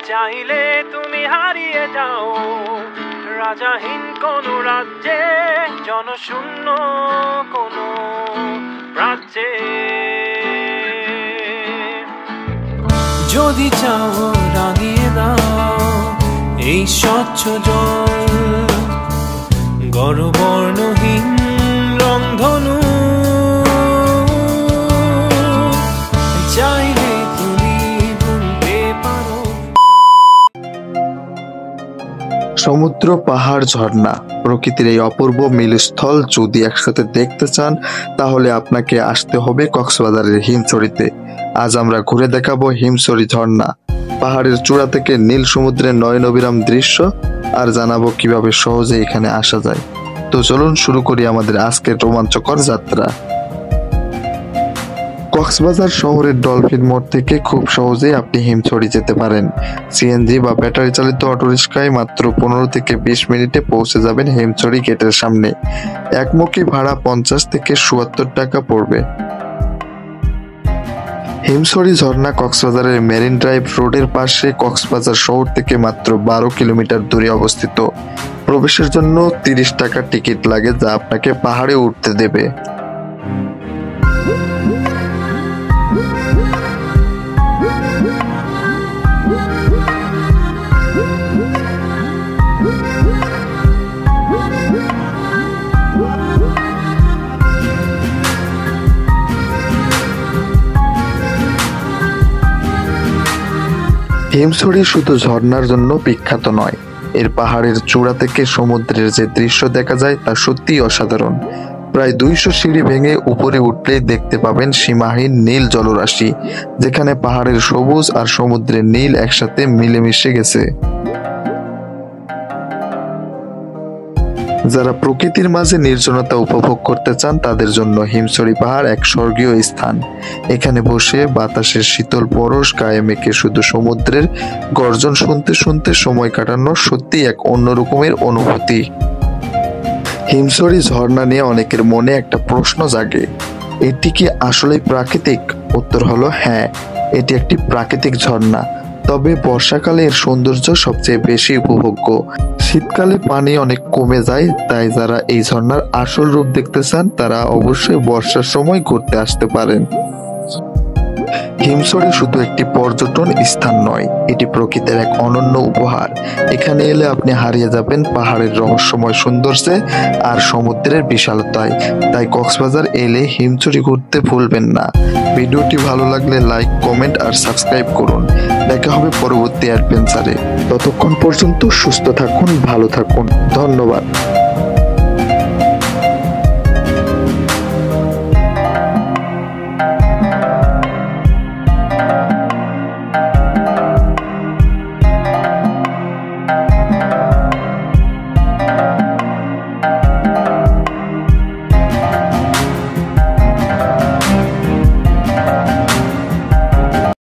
চাইলে তুমি হারিয়ে যাও রাজাহীন কোন রাজ্যে, জনশূন্য কোন রাজ্যে। যদি চাও রাঙিয়ে দাও এই স্বচ্ছ জল, গড়বর্ণহীন রংধনু, চাইলে তুমি ভুলতে পারো। সমুদ্র, পাহাড়, ঝর্ণা, প্রকৃতির এই অপূর্ব মিলস্থল যদি একসাথে দেখতে চান তাহলে আপনাকে আসতে হবে কক্সবাজারের হিমছড়িতে। আজ আমরা ঘুরে দেখাবো হিমছড়ি ঝর্ণা, পাহাড়ের চূড়া থেকে নীল সমুদ্রের নয়নবিরাম দৃশ্য, আর জানাবো কিভাবে সহজে এখানে আসা যায়। তো চলুন শুরু করি আমাদের আজকের রোমাঞ্চকর যাত্রা। কক্সবাজার শহরের ডলফিন মোড় থেকে খুব সহজেই আপনি হিমছড়ি যেতে পারেন। সিএনজি বা ব্যাটারি চালিত অটোরিক্সায় মাত্র 15 থেকে 20 মিনিটে পৌঁছে যাবেন হিমছড়ি গেটের সামনে। একমুখী ভাড়া 50 থেকে 77 টাকা পড়বে। হিমছড়ি ঝর্ণা কক্সবাজারের মেরিন ড্রাইভ রোডের পাশে কক্সবাজার শহর থেকে মাত্র 12 কিলোমিটার দূরে অবস্থিত। প্রবেশের জন্য 30 টাকা টিকিট লাগে, যা আপনাকে পাহাড়ে উঠতে দেবে। হিমছড়ি শুধু ঝর্ণার জন্য বিখ্যাত নয়, এর পাহাড়ের চূড়া থেকে সমুদ্রের যে দৃশ্য দেখা যায় তা সত্যিই অসাধারণ। প্রায় 200 সিঁড়ি ভেঙে উপরে উঠলেই দেখতে পাবেন সীমাহীন নীল জলরাশি, যেখানে পাহাড়ের সবুজ আর সমুদ্রের নীল একসাথে মিলেমিশে গেছে। যারা প্রকৃতির মাঝে নির্জনতা উপভোগ করতে চান তাদের জন্য হিমছড়ি পাহাড় এক স্বর্গীয় স্থান। এখানে বসে বাতাসের শীতল পরশ গায়ে মেখে শুধু সমুদ্রের গর্জন শুনতে শুনতে সময় কাটানো সত্যি এক অন্য রকমের অনুভূতি। হিমছড়ি ঝর্ণা নিয়ে অনেকের মনে একটা প্রশ্ন জাগে, এটি কি আসলেই প্রাকৃতিক? উত্তর হলো হ্যাঁ, এটি একটি প্রাকৃতিক ঝর্ণা, তবে বর্ষাকালে এর সৌন্দর্য সবচেয়ে বেশি উপভোগ্য। শীতকালে পানি অনেক কমে যায়, তাই যারা এই ঝর্ণার আসল রূপ দেখতে চান তারা অবশ্যই বর্ষার সময় ঘুরতে আসতে পারেন। হিমছড়ি শুধু একটি পর্যটন স্থান নয়, এটি প্রকৃতির এক অনন্য উপহার। এখানে এলে আপনি হারিয়ে যাবেন পাহাড়ের রহস্যময় সৌন্দর্যে আর সমুদ্রের বিশালতায়। তাই কক্সবাজার এলে হিমছড়ি ঘুরতে ভুলবেন না। ভিডিওটি ভালো লাগলে লাইক, কমেন্ট আর সাবস্ক্রাইব করুন। দেখা হবে পরবর্তী অ্যাডভেঞ্চারে। ততক্ষণ পর্যন্ত সুস্থ থাকুন, ভালো থাকুন। ধন্যবাদ।